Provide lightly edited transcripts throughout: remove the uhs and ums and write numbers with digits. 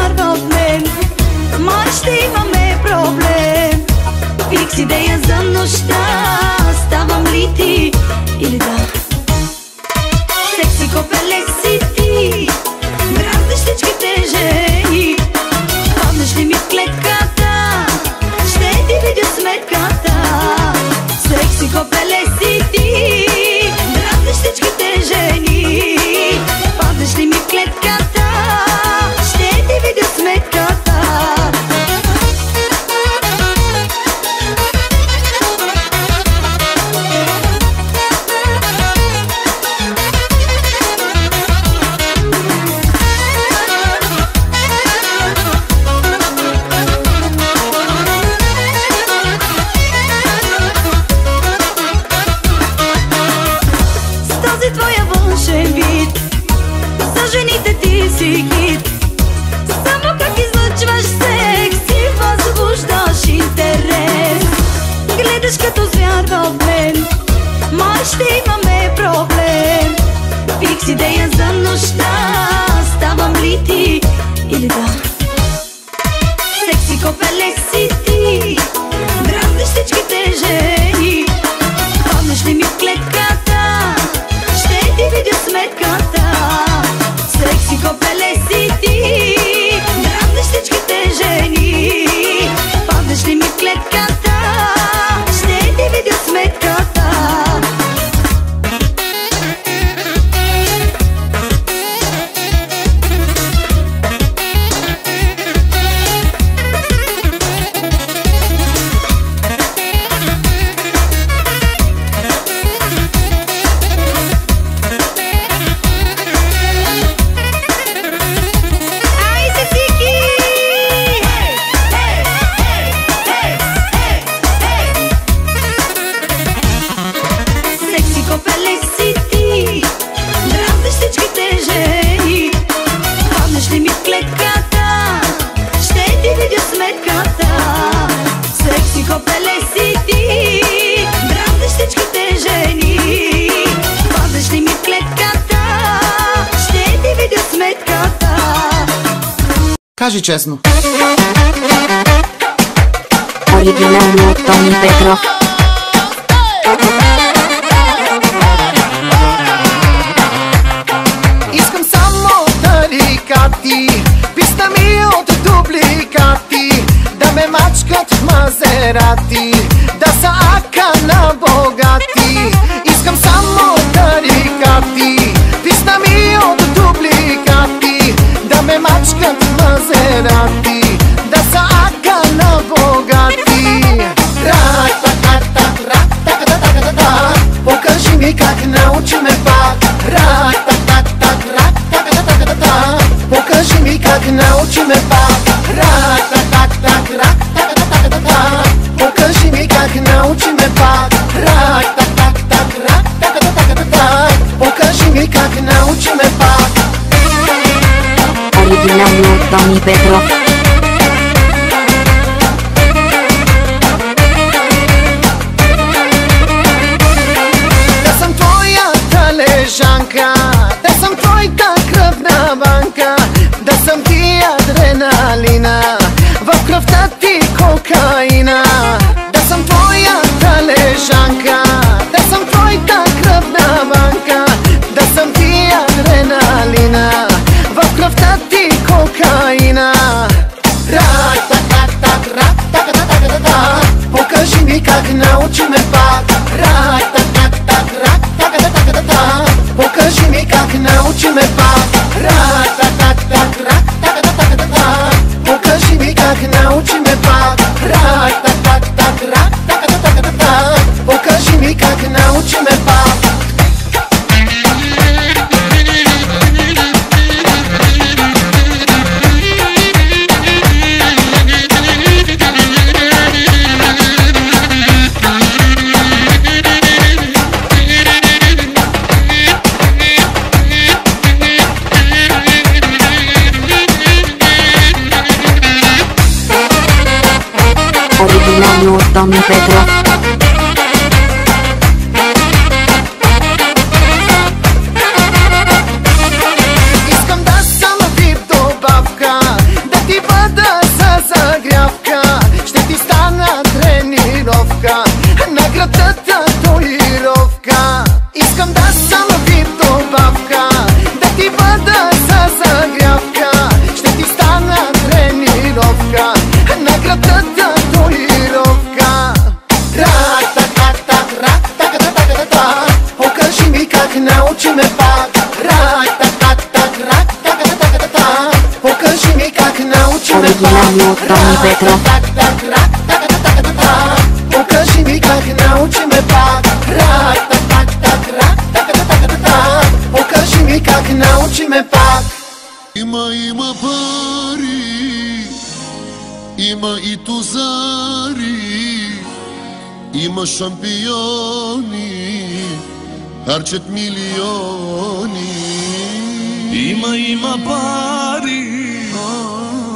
вярва в мен, май ще имаме проблем. Фикс идея за нощта, ставам ли ти или да? Секси копеле си ти, дразниш всичките жени. Паднеш ли ми в клетката, ще ти видя сметката. Секси копеле си ти, дразниш всичките жени. Паднеш ли ми в клетката, ще ти видя сметката. Жените ти си хит, само как излъчваш секси, възбуждаш интерес. Гледаш като звяр в мен, май ще имаме проблем. Фикс идея за нощта, ставам ли ти или да? Секси копеле си ти, дразниш всичките жени. Паднеш ли ми в клетката, ще ти видя сметката. Секси копеле си ти, дразниш всичките жени. Паднеш ли ми в клетката, ще ти видя сметката. Кажи честно. Оригинално от Тони Петров. Искам само тарикати, писна ми от дубликати, да ме мачкат в Мазерати, да са ака на богати. Искам само тарикати, писна ми от дубликати, да ме мачкат в Мазерати, да са ака на богати. Рак-так-так-так-рак-так-так-так-так, покажи ми как научи ме пак. Рак-так-так-так-рак-так-так-так, покажи ми как научи ме пак. Рак-так-так-так-рак-так-так-так, покажи ми как научи ме пак. Рак-так-так-так-рак-так-так-так, покажи ми как научи ме пак. Оригинално от Тони Петров. Да съм твоята лежанка, да съм твоята кръвна банка, да съм ти адреналина, в кръвта ти кокаина. Да съм твоята лежанка, да съм твоята кръвна банка, да съм ти адреналина, в кръвта ти кокаина. Рак-так-так-так-рак-так-так-так-так, покажи ми как научи ме пак. Рак-так-так-так-рак-так-так-так, покажи ми как научи ме пак. Рак-так-так-рак-так-так-так, покажи ми как научи ме пак. Рак-так-так-рак-так-так-так, покажи ми как научи ме пак. Оригинално от Тони Петров. Искам да съм вип добавка, да научи ме Оригинално от Тони Петров. Покажи ми как научи ме пак. Покажи ми как научи ме пак. Има пари, има и тузари, има шампиони, харчат милиони. Има пари,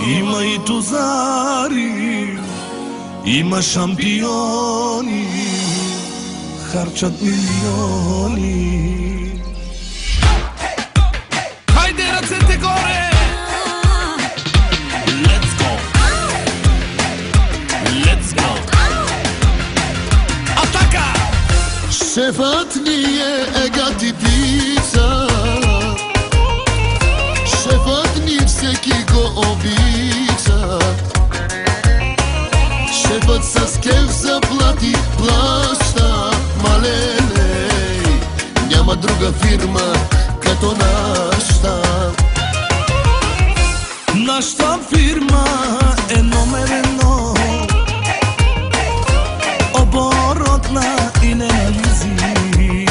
има и тузари, има шампиони, харчат милиони. Хайде ръцете горе! Let's go! Let's go! Атака! Шефът ни е гати пица, шефът ни всеки го обича. Шефът с кеф заплати плаща, малеле, няма друга фирма като нашата. Нашата фирма е номер едно, оборотна и ненализи.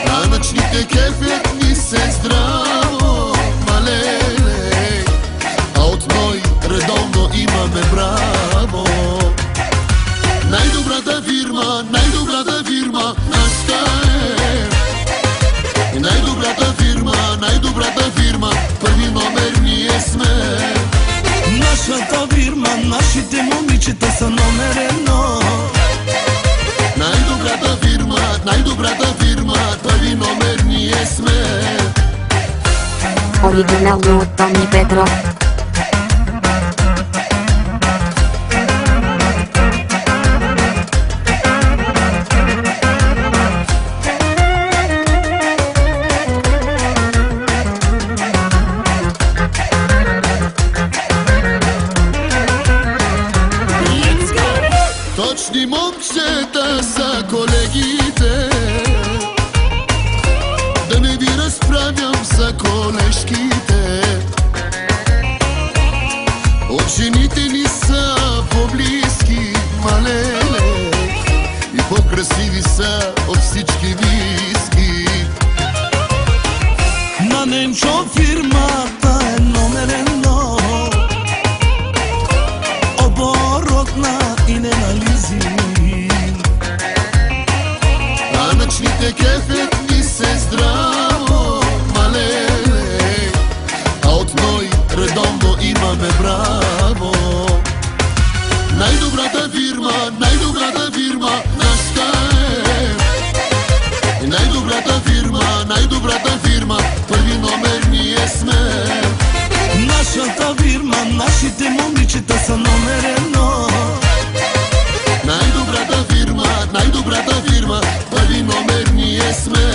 Данъчните кефят ни се здраво, малеле, а от ной редовно имаме браво. Най-добрата фирма, нашата е. И най-добрата фирма, първи номер ние сме. Нашата фирма, нашите момичета са номер едно. Най-добрата фирма, първи номер ние сме. Оригинално от Тони Петров. Точни момчета са колегите, да не ви разправям за колежките. Учените ни са по-близки, малеле, и по-красиви са от всички виски. На Ненчо фирмата е номер едно, оборотна и ненализи. Данъчните кефят ни се здраво, малеле, а от ной редовно имаме браво. Най-добрата фирма, нашата е. И най-добрата фирма, първи номер ние сме. Нашата фирма, нашите момичета са номер едно. Най-добрата фирма, първи номер ние сме.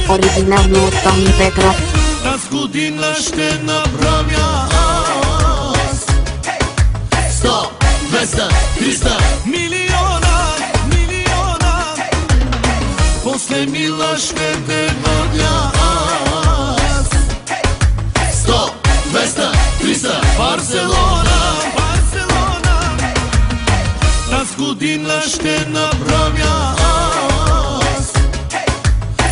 Оригинално от Тони Петров. Тази година ще направя аз 100, 200, 300 милиона. После мила ще те водя аз 100, 200, 300 Барселона. Тази година ще направя аз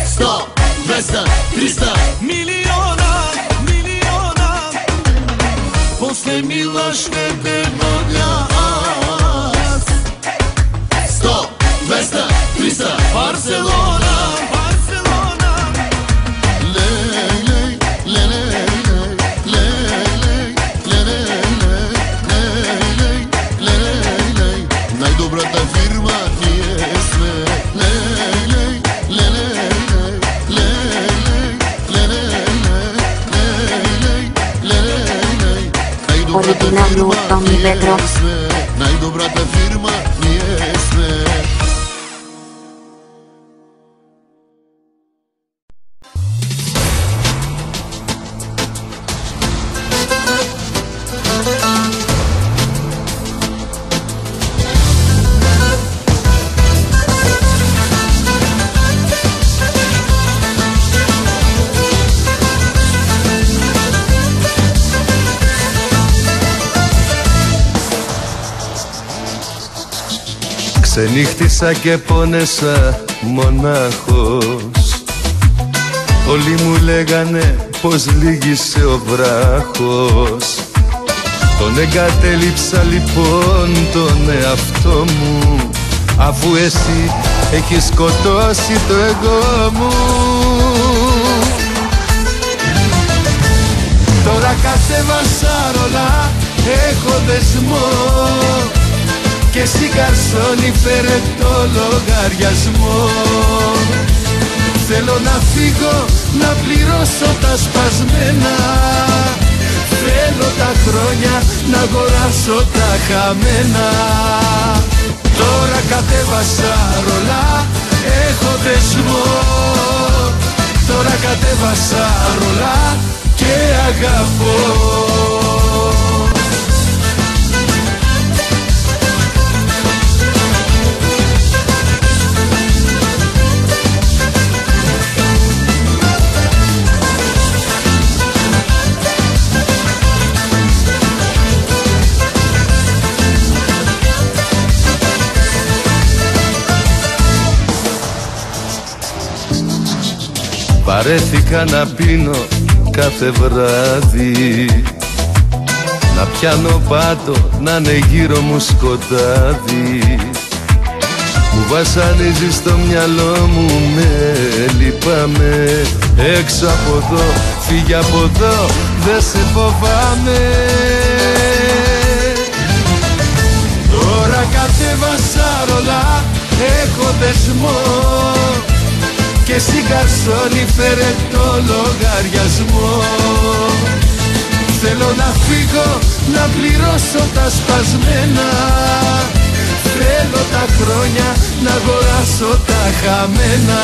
100, 200, 300 милиона. После мила ще те водя аз 100, Trista Barcelona, Barcelona. Lej, lej, lej, lej, lej, lej, lej. Най-добрата фирма ние сме. Лей, лей, лей, Оригинално от Томи Петров. най-добрата фирма ние сме. Ξενύχτησα και πόνεσα μονάχος. Όλοι μου λέγανε πως λύγησε ο βράχος. Τον εγκατέλειψα λοιπόν τον εαυτό μου, αφού εσύ έχεις σκοτώσει το εγώ μου. Τώρα κατέβασα ρολά, έχω δεσμό και εσύ καρσόνι φέρε το λογαριασμό. Θέλω να φύγω, να πληρώσω τα σπασμένα. Θέλω τα χρόνια να αγοράσω τα χαμένα. Τώρα κατέβασα ρολά, έχω δεσμό. Τώρα κατέβασα ρολά και αγαπώ. Παρέθηκα να πίνω κάθε βράδυ, να πιάνω πάτο, να είναι γύρω μου σκοτάδι. Μου βασανίζεις στο μυαλό μου, με λυπάμαι. Έξω από εδώ, φύγε από εδώ, δεν σε φοβάμαι. Τώρα κατέβασα ρολά, έχω δεσμό και εσύ καρσόνι φέρε το λογαριασμό. Θέλω να φύγω, να πληρώσω τα σπασμένα. Θέλω τα χρόνια να αγοράσω τα χαμένα.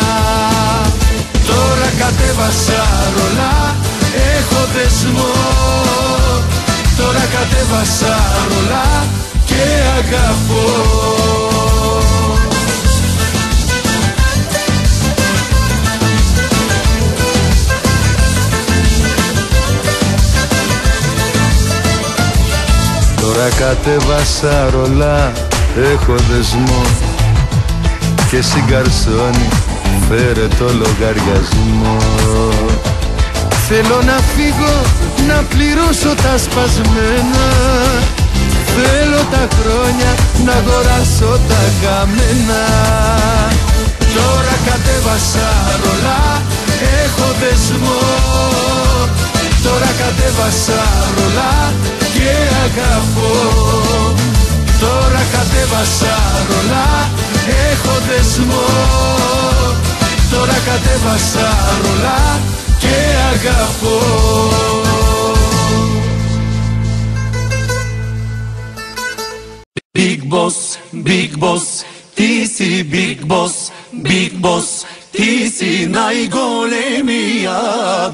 Τώρα κατέβασα ρολά, έχω δεσμό. Τώρα κατέβασα ρολά και αγαπώ. Τώρα κατέβασα ρολά, έχω δεσμό και εσύ γκαρσόνι φέρε το λογαριασμό. Θέλω να φύγω, να πληρώσω τα σπασμένα. Θέλω τα χρόνια να αγοράσω τα χαμένα. Τώρα κατέβασα ρολά, έχω δεσμό. Τώρα κατέβασα ρολά και αγαπώ. Τώρα κατέβασα ρολά, έχω δεσμό. Τώρα κατέβασα ρολά και αγαπώ. Big boss, big boss, ti si big boss, big boss, ti si najgolemija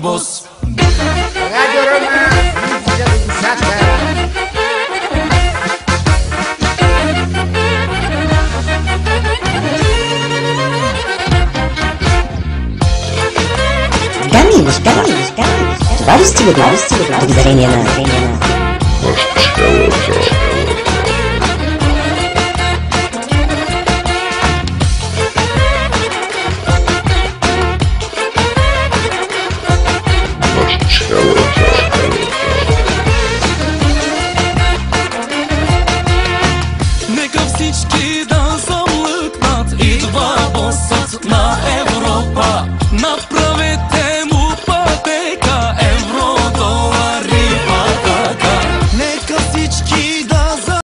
boss. Radio Roma, Sata. Камилус, добавь стилю, благодарение на... Нека всички